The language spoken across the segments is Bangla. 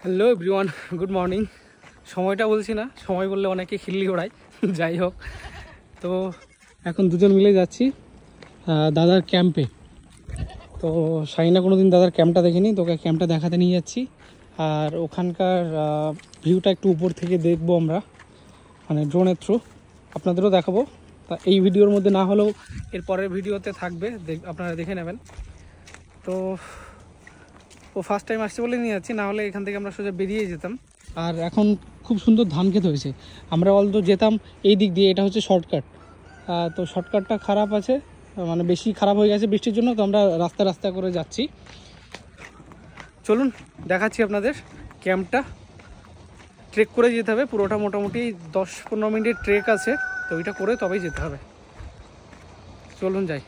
Hello everyone, good morning. সময়টা বলছি না, সময় বললে অনেকে খিল্লি ওড়ায়। যাই হোক, তো এখন দুজন মিলে যাচ্ছি দাদার ক্যাম্পে। তো শাইনা কোনো দিন দাদার ক্যাম্পটা দেখেনি, তোকে ক্যাম্পটা দেখাতে নিয়ে যাচ্ছি। আর ওখানকার ভিউটা একটু উপর থেকে দেখবো আমরা, মানে ড্রোনের থ্রু আপনাদেরও দেখাবো। তা এই ভিডিওর মধ্যে না হলেও এর পরের ভিডিওতে থাকবে, আপনারা দেখে নেবেন। তো ও ফার্স্ট টাইম আসছে বলে নিয়ে যাচ্ছি, না হলে এখান থেকে আমরা সোজা বেরিয়ে যেতাম। আর এখন খুব সুন্দর ধান ক্ষেত হয়েছে। আমরা অলতো যেতাম এই দিক দিয়ে, এটা হচ্ছে শর্টকাট। তো শর্টকাটটা খারাপ আছে, মানে বেশি খারাপ হয়ে গেছে বৃষ্টির জন্য। তো আমরা রাস্তা রাস্তা করে যাচ্ছি। চলুন দেখাচ্ছি আপনাদের ক্যাম্পটা। ট্রেক করে যেতে হবে পুরোটা, মোটামুটি 10-15 মিনিটের ট্রেক আছে। তো ওইটা করে তবেই যেতে হবে। চলুন যাই।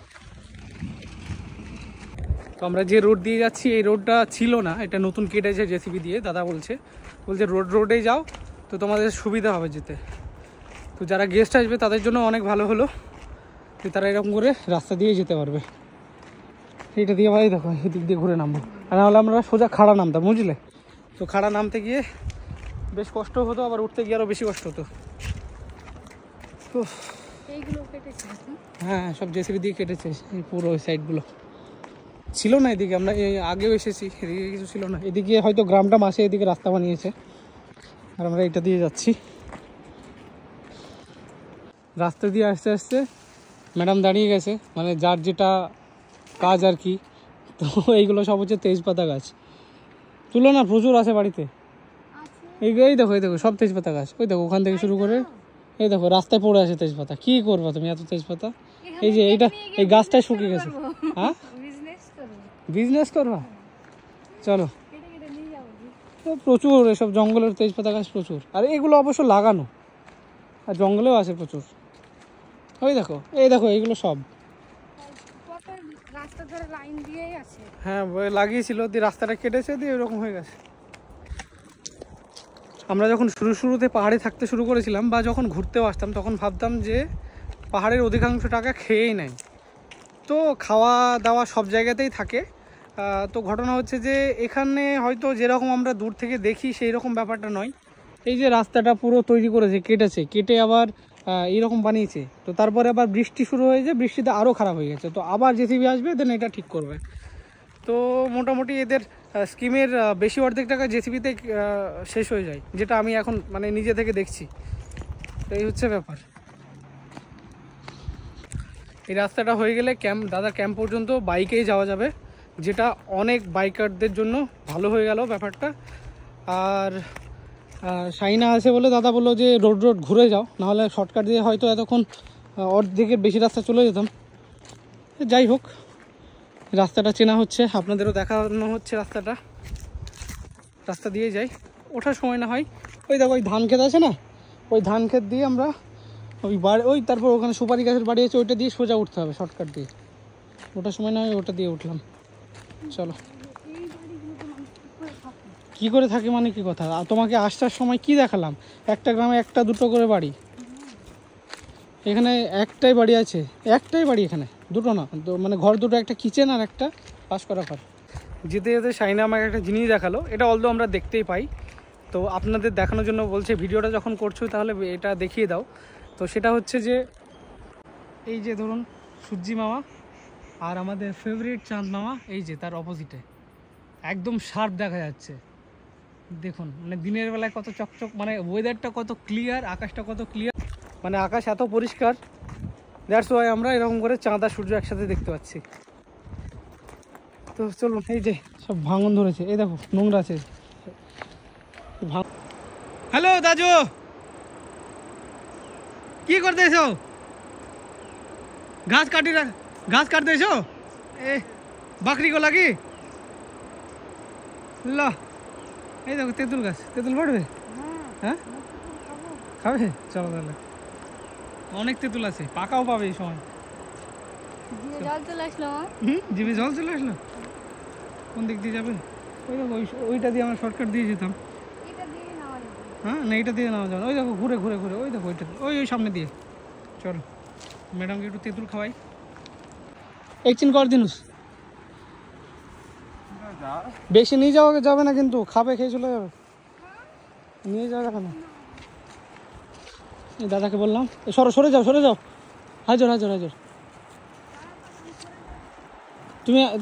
তো আমরা যে রোড দিয়ে যাচ্ছি, এই রোডটা ছিল না, এটা নতুন কেটেছে জেসিবি দিয়ে। দাদা বলছে রোডে যাও, তো তোমাদের সুবিধা হবে যেতে। তো যারা গেস্ট আসবে তাদের জন্য অনেক ভালো হলো যে তারা এরকম করে রাস্তা দিয়ে যেতে পারবে। এইটা দিয়ে ভাই দেখো, এদিক দিয়ে ঘুরে নামবো। আর নাহলে আমরা সোজা খাড়া নামতাম, বুঝলে। তো খাড়া নামতে গিয়ে বেশ কষ্ট হতো, আবার উঠতে গিয়ে আরও বেশি কষ্ট হতো। তো হ্যাঁ, সব জেসিবি দিয়ে কেটেছে এই পুরো ওই সাইডগুলো। ছিল না এদিকে, আমরা আগেও এসেছি, এদিকে কিছু ছিল না। এদিকে হয়তো গ্রামটা মাসে এদিকে রাস্তা বানিয়েছে, আর আমরা এটা দিয়ে যাচ্ছি। রাস্তা দিয়ে আস্তে আস্তে ম্যাডাম দাঁড়িয়ে গেছে, মানে যার যেটা কাজ আর কি। তো এইগুলো সব হচ্ছে তেজপাতা গাছ। তুলো না, প্রচুর আছে বাড়িতে। এই দেখো, এই দেখো সব তেজপাতা গাছ। ওই দেখো ওখান থেকে শুরু করে এই দেখো রাস্তায় পড়ে আছে তেজপাতা। কি করবা তুমি এত তেজপাতা? এই যে এইটা, এই গাছটাই শুকিয়ে গেছে। হ্যাঁ, বিজনেস করবা? চলো। প্রচুর এসব জঙ্গলের তেজপাতা গাছ প্রচুর, আর এগুলো অবশ্য লাগানো, আর জঙ্গলেও আছে প্রচুর। ওই দেখো, এই দেখো এইগুলো সব হ্যাঁ লাগিয়েছিল, দিয়ে রাস্তাটা কেটেছে, দিয়ে এরকম হয়ে গেছে। আমরা যখন শুরুতে পাহাড়ে থাকতে শুরু করেছিলাম, বা যখন ঘুরতেও আসতাম, তখন ভাবতাম যে পাহাড়ের অধিকাংশ টাকা খেয়েই নেয়। তো খাওয়া দাওয়া সব জায়গাতেই থাকে। তো ঘটনা হচ্ছে যে এখানে হয়তো যেরকম আমরা দূর থেকে দেখি সেই রকম ব্যাপারটা নয়। এই যে রাস্তাটা পুরো তৈরি করেছে, কেটে আবার এইরকম বানিয়েছে। তো তারপরে আবার বৃষ্টি শুরু হয়েছে, বৃষ্টিতে আরও খারাপ হয়ে গেছে। তো আবার জেসিবি আসবে, দেন এটা ঠিক করবে। তো মোটামুটি এদের স্কিমের বেশি অর্ধেক টাকা জেসিবিতে শেষ হয়ে যায়, যেটা আমি এখন মানে নিজে থেকে দেখছি। তো এই হচ্ছে ব্যাপার। এই রাস্তাটা হয়ে গেলে দাদার ক্যাম্প পর্যন্ত বাইকেই যাওয়া যাবে, যেটা অনেক বাইকারদের জন্য ভালো হয়ে গেল ব্যাপারটা। আর শাইনা আছে বলে দাদা বললো যে রোড ঘুরে যাও, নাহলে শর্টকাট দিয়ে হয়তো এতক্ষণ অর্ধেকের বেশি রাস্তা চলে যেতাম। যাই হোক, রাস্তাটা চেনা হচ্ছে, আপনাদেরও দেখানো হচ্ছে রাস্তা দিয়ে যাই। ওঠার সময় না হয় ওই দেখো ওই ধান ক্ষেত আছে না, ওই ধান ক্ষেত দিয়ে আমরা ওই তারপর ওখানে সুপারি গাছের বাড়ি আছে, ওইটা দিয়ে সোজা উঠতে হবে শর্টকাট দিয়ে। ওটার সময় না হয় ওটা দিয়ে উঠলাম। চলো। কি করে থাকে মানে কি কথা? তোমাকে আসার সময় কি দেখালাম? একটা গ্রামে একটা দুটো করে বাড়ি। এখানে একটাই বাড়ি আছে, একটাই বাড়ি এখানে, দুটো না। তো মানে ঘর দুটো, একটা কিচেন আর একটা পাস করা ঘর। যেতে যেতে শাইনা আমাকে একটা জিনিস দেখালো, এটা অলদো আমরা দেখতেই পাই। তো আপনাদের দেখানোর জন্য বলছে, ভিডিওটা যখন করছো তাহলে এটা দেখিয়ে দাও। তো সেটা হচ্ছে যে এই যে ধরুন সূর্যি মামা আর আমাদের ফেভারিট চাঁদ মামা, এই যে তার অপোজিটে একদম শার্প দেখা যাচ্ছে। দেখুন মানে দিনের বেলায় কত চকচক, মানে ওয়েদারটা কত ক্লিয়ার, আকাশটা কত ক্লিয়ার, মানে আকাশ এত পরিষ্কার। দ্যাটস ওয়াই আমরা এরকম করে চাঁদ আর সূর্য একসাথে দেখতে পাচ্ছি। তো চলুন, এই যে সব ভাঙন ধরেছে, এই দেখো নোংরা আছে। হ্যালো দাজু, কি করতে এসো? ঘাস কাটতে এসো? এ বাকরি গো লাগি ল। এই দেখো তেঁতুল গাছ, তেঁতুল পড়বে। হ্যাঁ, খাবে? চলো তাহলে, অনেক তেঁতুল আছে, পাকাও পাবে এই সময়। জিভে জল চলে আসলো। কোন দিক দিয়ে যাবে? ওই দেখো ওইটা দিয়ে আমরা শর্টকাট দিয়ে যেতাম। হ্যাঁ না, এইটা দিয়ে নেওয়া যাবে। ওই দেখো ঘুরে ওই দেখো ওইটা, ওই সামনে দিয়ে। চলো ম্যাডামকে একটু তেঁতুল খাওয়াই। একদিন কর দিনুস, বেশি নিয়ে যাওয়া যাবে না কিন্তু, খাবে, খেয়ে চলে যাবে। নিয়ে যাও কেন? দাদাকে বললাম সরে যাও, সরে যাও। হাজর হাজর হাজর।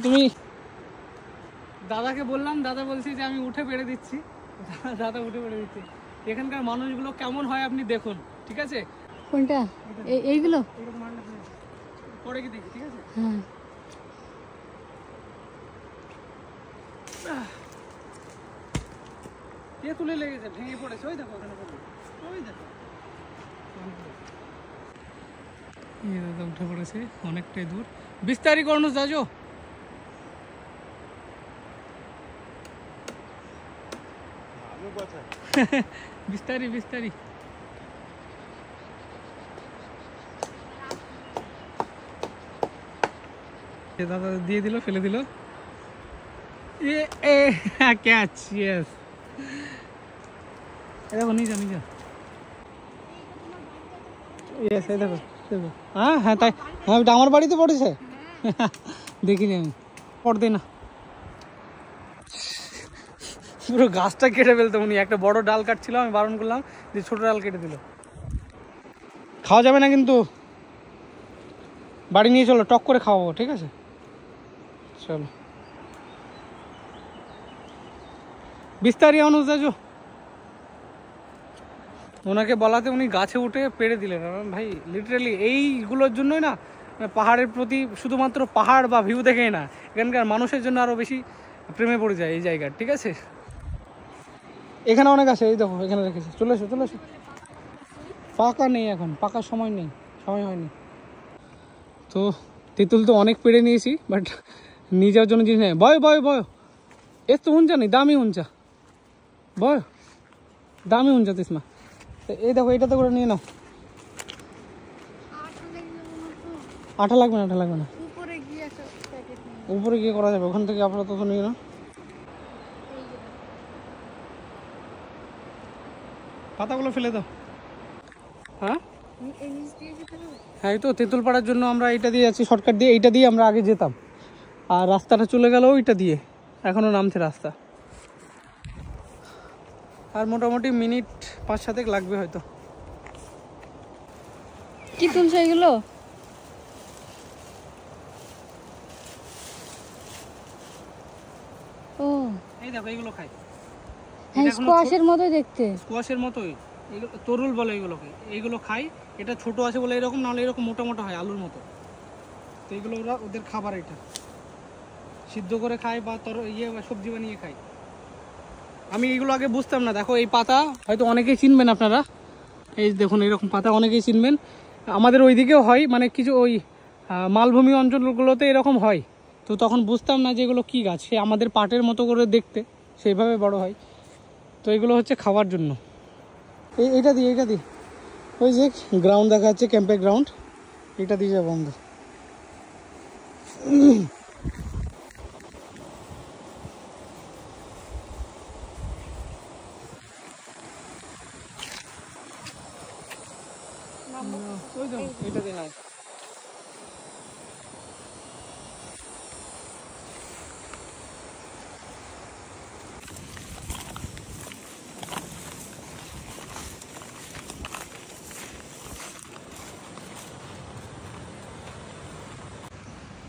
তুমি দাদাকে বললাম, দাদা বলছি যে আমি উঠে পেরে দিচ্ছি। দাদা উঠে পেরে দিচ্ছি। এখানকার মানুষগুলো কেমন হয় আপনি দেখুন, ঠিক আছে? কোনটা? এইগুলো পরে কি দেখি, ঠিক আছে? হ্যাঁ। তুলে লেগেছে, ভেঙে পড়েছে। ওই দেখো ওখানে, ওই দেখো দাদা উঠে পড়েছে অনেকটাই দূর। বিস্তারি করুন যাজো। বিস্তারি বিস্তারি। দাদা দিয়ে দিল, ফেলে দিল। Catch, yes. দেখো নিয়ে যা, নিয়ে যা। ইয়েস, এই দেখো দেখো। হ্যাঁ হ্যাঁ, তাই। হ্যাঁ, ওটা আমার বাড়িতে পড়েছে। দেখিনি আমি, পড়তে না। পুরো গাছটা কেটে ফেলতো উনি। একটা বড় ডাল কাটছিল, আমি বারণ করলাম, যে ছোট ডাল কেটে দিল। খাওয়া যাবে না কিন্তু, বাড়ি নিয়ে চলো, টক করে খাওয়াবো, ঠিক আছে? চলো বিস্তারি অনুযায়ী। ওনাকে বলাতে উনি গাছে উঠে পেরে দিলেন। ভাই লিটারালি এইগুলোর জন্যই না, পাহাড়ের প্রতি শুধুমাত্র পাহাড় বা ভিউ দেখেই না, এখানকার মানুষের জন্য আরও বেশি প্রেমে পড়ে যায় এই জায়গার, ঠিক আছে? এখানে অনেক আছে, এই দেখো এখানে রেখেছি। চলে এসো, চলে এসো। পাকা নেই এখন, পাকার সময় নেই, সময় হয়নি। তো তেঁতুল তো অনেক পেড়ে নিয়েছি, বাট নিয়ে যাওয়ার জন্য জিনিস নেই। বয় বয় বয়, এর তো উঞ্চা নেই, দামি উঞ্চা। বয়, দামি উঞ্চা তিসমা। এই দেখো, এইটাতে করে নিয়ে নাও। আঠা লাগবে না, আঠা লাগবে না। উপরে গিয়ে করা যাবে, ওখান থেকে আপনারা তখন নিয়ে নাও। পাতাগুলো ফেলে দাও। হ্যাঁ হ্যাঁ, এই তো তেঁতুল পাড়ার জন্য আমরা এইটা দিয়ে যাচ্ছি, শর্টকাট দিয়ে। এইটা দিয়ে আমরা আগে যেতাম, আর রাস্তাটা চলে গেল ওইটা দিয়ে, এখনও নামছে রাস্তা। আর মোটামুটি মিনিট 5-7 লাগবে হয়তো। কি তুলছো এগুলো? ও এই দেখো, এইগুলো খাই। হ্যাঁ, স্কোয়াশের মতোই দেখতে। স্কোয়াশের মতোই, এগুলো তরুল বলে এগুলোকে। এইগুলো খাই। এটা ছোট আছে বলে এরকম, নাহলে এরকম মোটা মোটা হয় আলুর মতো। তো এগুলো ওদের খাবার। এটা সিদ্ধ করে খায় বা সবজি বানিয়ে খায়। আমি এগুলো আগে বুঝতাম না। দেখো এই পাতা হয়তো অনেকেই চিনবেন আপনারা, এই দেখুন এরকম পাতা অনেকেই চিনবেন। আমাদের ওইদিকেও হয়, মানে কিছু ওই মালভূমি অঞ্চলগুলোতে এরকম হয়। তো তখন বুঝতাম না যে এগুলো কী গাছ। সে আমাদের পাটের মতো করে দেখতে, সেইভাবে বড় হয়। তো এগুলো হচ্ছে খাওয়ার জন্য। এইটা দিয়ে ওই যে গ্রাউন্ড দেখা যাচ্ছে, ক্যাম্পের গ্রাউন্ড, এটা দিয়ে যাবো আমরা। এটা দিয়ে নাই।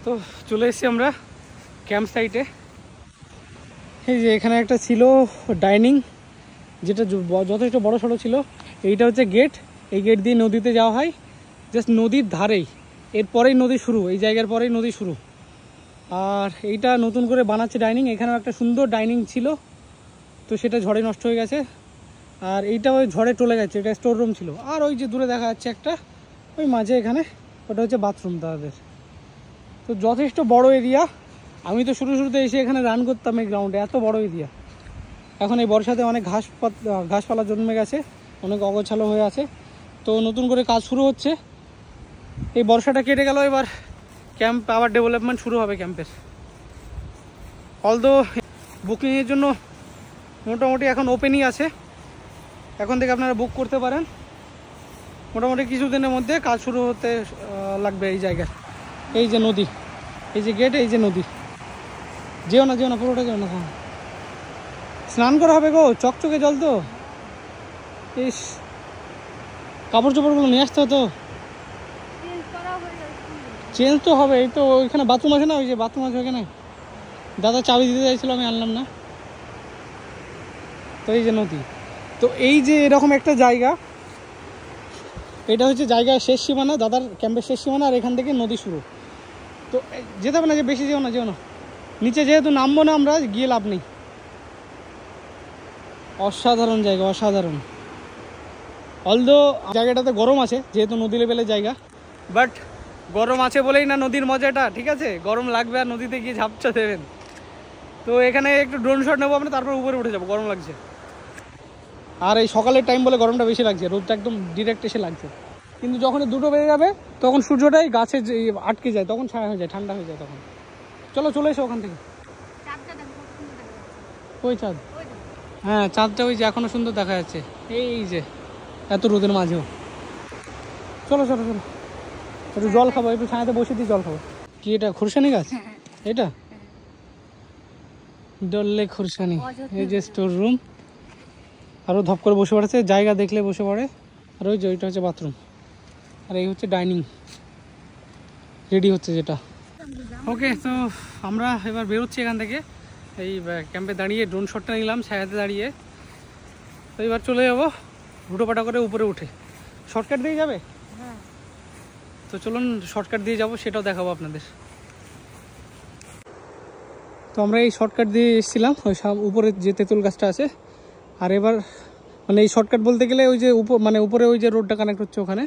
তো চলে এসেছি আমরা ক্যাম্প সাইটে। এই যে এখানে একটা ছিল ডাইনিং, যেটা যথেষ্ট বড় সড়ো ছিল। এইটা হচ্ছে গেট, এই গেট দিয়ে নদীতে যাওয়া হয়। জাস্ট নদীর ধারেই, এরপরেই নদী শুরু, এই জায়গার পরেই নদী শুরু। আর এইটা নতুন করে বানাচ্ছে ডাইনিং। এখানেও একটা সুন্দর ডাইনিং ছিল, তো সেটা ঝড়ে নষ্ট হয়ে গেছে। আর এইটা ওই ঝড়ে চলে গেছে, এটা স্টোর রুম ছিল। আর ওই যে দূরে দেখা যাচ্ছে একটা, ওই মাঝে এখানে, ওটা হচ্ছে বাথরুম তাদের। তো যথেষ্ট বড় এরিয়া। আমি তো শুরুতে এসে এখানে রান করতাম এই গ্রাউন্ডে, এত বড় এরিয়া। এখন এই বর্ষাতে অনেক ঘাসপালা জন্মে গেছে, অনেক অগোছালো হয়ে আছে। তো নতুন করে কাজ শুরু হচ্ছে। এই বর্ষাটা কেটে গেল, এবার ক্যাম্প আবার ডেভেলপমেন্ট শুরু হবে ক্যাম্পের। অলদো বুকিংয়ের জন্য মোটামুটি এখন ওপেনই আছে, এখন থেকে আপনারা বুক করতে পারেন। মোটামুটি কিছুদিনের মধ্যে কাজ শুরু হতে লাগবে এই জায়গায়। এই যে নদী, এই যে গেট, এই যে নদী। যেও না পুরোটা যেও না। স্নান করা হবে গো, চকচকে জল তো। ইস, কাপড় চোপড়গুলো নিয়ে আসতে হতো। চেঞ্জ তো হবে, এই তো ওইখানে বাথরুম আছে না, ওই যে বাথরুম আছে ওইখানে। দাদা চাবি দিতে চাইছিল, আমি আনলাম না। তো এই যে নদী, তো এই যে এরকম একটা জায়গা, এটা হচ্ছে জায়গার শেষ সীমানা, দাদার ক্যাম্পের শেষ সীমানা, আর এখান থেকে নদী শুরু। তো যেতে হবে না, যে বেশি যেও না। নিচে যেহেতু নামবো না আমরা, গিয়ে লাভ নেই। অসাধারণ জায়গা, অসাধারণ। অলদো জায়গাটাতে গরম আছে, যেহেতু নদী লেভেলের জায়গা, বাট গরম আছে বলেই না নদীর মজাটা, ঠিক আছে? গরম লাগবে আর নদীতে গিয়ে ঝাপচা দেবেন। তো এখানে একটু ড্রোন শট নেবো আমরা, তারপর উপরে উঠে যাবো, গরম লাগছে। আর এই সকালের টাইম বলে গরমটা বেশি লাগছে, রোদটা একদম ডিরেক্ট এসে লাগছে। কিন্তু যখন 2টো বেজে যাবে তখন সূর্যটাই গাছে আটকে যায়, তখন ছায়া হয়ে যায়, ঠান্ডা হয়ে যায় তখন। চলে এসো ওখান থেকে। ওই চাঁদ, হ্যাঁ চাঁদটা ওই যে এখনো সুন্দর দেখা যাচ্ছে, এই যে এত রোদের মাঝেও। চলো একটু জল খাবো, একটু ছায়াতে বসে দিয়ে জল খাবো। কি এটা খুরসানি গাছ? এটা ডললে খুরসানি। এই যে স্টোর রুম, আরও ধপ করে বসে পড়েছে, জায়গা দেখলে বসে পড়ে। আর ওই যে ওইটা হচ্ছে বাথরুম, আর এই হচ্ছে ডাইনিং রেডি হচ্ছে যেটা। ওকে, তো আমরা এবার বেরোচ্ছি এখান থেকে। এই ক্যাম্পে দাঁড়িয়ে ড্রোন শটটা নিলাম ছায়াতে দাঁড়িয়ে। তো এবার চলে যাবো হুটোপাটা করে উপরে উঠে। শর্টকাট দিয়ে যাবে? তো চলুন শর্টকাট দিয়ে যাব, সেটাও দেখাবো আপনাদের। তো আমরা এই শর্টকাট দিয়ে এসেছিলাম ওই উপরে যে তেঁতুল গাছটা আছে। আর এবার মানে এই শর্টকাট বলতে গেলে ওই যে উপরে ওই যে রোডটা কানেক্ট হচ্ছে ওখানে।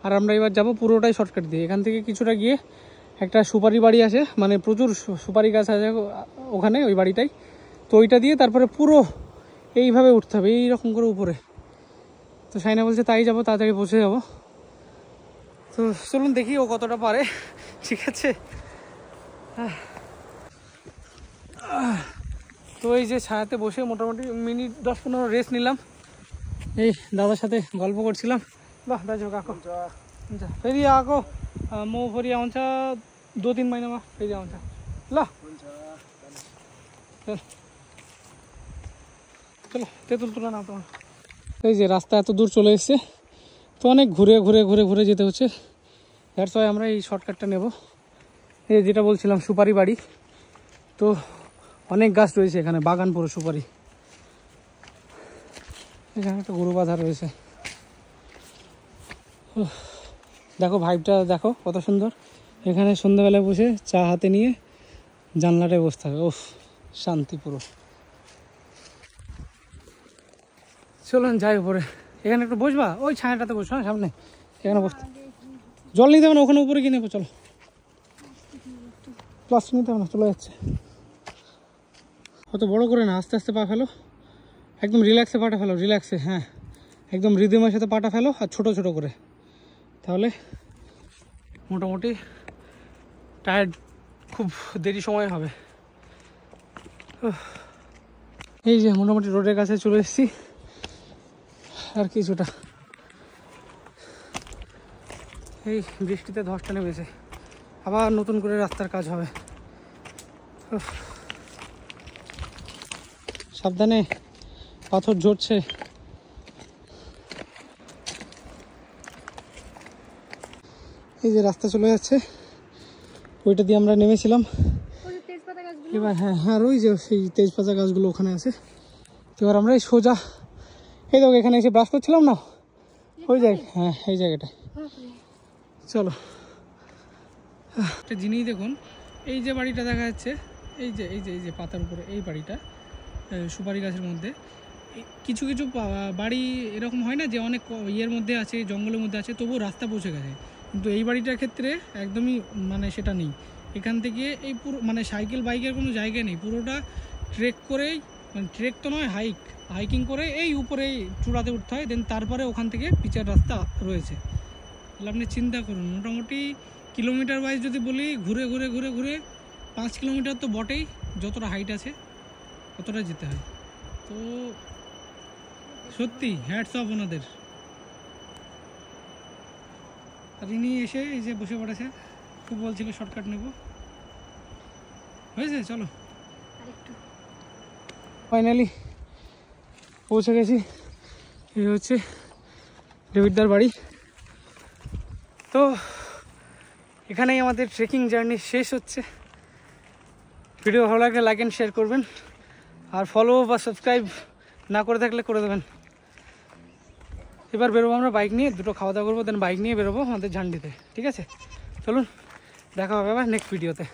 আর আমরা এবার যাব পুরোটাই শর্টকাট দিয়ে। এখান থেকে কিছুটা গিয়ে একটা সুপারি বাড়ি আছে, মানে প্রচুর সুপারি গাছ আছে ওখানে, ওই বাড়িটাই। তো ওইটা দিয়ে তারপরে পুরো এইভাবে উঠতে হবে, এইরকম করে উপরে। তো সাইনা বলছে তাই যাবো, তাড়াতাড়ি পৌঁছে যাবো। তো চলুন দেখি ও কতটা পারে, ঠিক আছে? তো এই যে ছায়াতে বসে মোটামুটি মিনিট 10-15 রেস্ট নিলাম, এই দাদার সাথে গল্প করছিলাম। বাহ দাজো কাকো फेरि आएको म फेरि आउँछ 2-3 महिनामा फेरि आउँछ ल। চলো তেঁতুল তুলে নাও তোমার। এই যে রাস্তা এত দূর চলে এসছে, তো অনেক ঘুরে যেতে হচ্ছে। দ্যাটস ওয়াই আমরা এই শর্টকাটটা নেব। এই যেটা বলছিলাম সুপারি বাড়ি, তো অনেক গাছ রয়েছে এখানে, বাগান পুরো সুপারি। এখানে একটা গরু বাঁধা রয়েছে, দেখো ভাইবটা দেখো কত সুন্দর। এখানে সন্ধ্যাবেলায় বসে চা হাতে নিয়ে জানলাটায় বসতে হবে, ওফ শান্তি পুরো। চলুন যাই উপরে, এখানে একটু বসবা, ওই ছায়াটাতে বসো, হ্যাঁ সামনে এখানে বসতে। জল নিতে হবে না, ওখানে উপরে গিয়ে নেবো, চলো। প্লাস্টিক নিতে হবে না, চলে যাচ্ছে। অত বড় করে না, আস্তে আস্তে পা ফেলো, একদম রিল্যাক্সে পাটা ফেলো, রিল্যাক্সে, হ্যাঁ একদম রিদমের সাথে পাটা ফেলো, আর ছোট ছোট করে, তাহলে মোটামুটি টায়ার্ড খুব দেরি সময় হবে। এই যে মোটামুটি রোডের কাছে চলে এসেছি, আর কিছুটা। এই বৃষ্টিতে ধসটা নেমেছে, আবার নতুন করে রাস্তার কাজ হবে। সাবধানে, পাথর ঝরছে। এই যে রাস্তা চলে যাচ্ছে, ওইটা দিয়ে আমরা নেমেছিলাম এবার। হ্যাঁ হ্যাঁ, ওই যে সেই তেজপাতা গাছগুলো ওখানে আছে। তো এবার আমরা এই সোজা, এই দেখো এখানে এসে ব্রাশ করছিলাম না, ওই জায়গা, হ্যাঁ এই জায়গাটা। চলো একটা জিনিস দেখুন, এই যে বাড়িটা দেখা যাচ্ছে, এই যে এই যে এই যে পাতার উপরে এই বাড়িটা, সুপারি গাছের মধ্যে। কিছু কিছু বাড়ি এরকম হয় না যে অনেক ইয়ের মধ্যে আছে, জঙ্গলের মধ্যে আছে, তবুও রাস্তা পৌঁছে গেছে। কিন্তু এই বাড়িটার ক্ষেত্রে একদমই মানে সেটা নেই। এখান থেকে এই পুরো মানে সাইকেল বাইকের কোনো জায়গা নেই, পুরোটা ট্রেক করেই, মানে ট্রেক তো নয়, হাইকিং করে এই উপরে চূড়াতে উঠতে হয়, দেন তারপরে ওখান থেকে পিচের রাস্তা রয়েছে। তাহলে আপনি চিন্তা করুন, মোটামুটি কিলোমিটার ওয়াইজ যদি বলি, ঘুরে 5 কিলোমিটার তো বটেই, যতটা হাইট আছে ততটা যেতে হয়। তো সত্যি হ্যাটস অফ ওনাদের। আর ইনি এসে এই যে বসে পড়েছে, খুব বলছিল শর্টকাট নেব, হয়েছে। চলো ফাইনালি পৌঁছে গেছি এই হচ্ছে ডেভিডদার বাড়ি। তো এখানেই আমাদের ট্রেকিং জার্নি শেষ হচ্ছে। ভিডিও ভালো লাগলে লাইক অ্যান্ড শেয়ার করবেন, আর ফলো বা সাবস্ক্রাইব না করে থাকলে করে দেবেন। এবার বেরোবো আমরা বাইক নিয়ে, দুটো খাওয়া দাওয়া করবো, দেন বাইক নিয়ে বেরোবো আমাদের ঝান্ডিতে। ঠিক আছে, চলুন দেখা হবে আবার নেক্সট ভিডিওতে।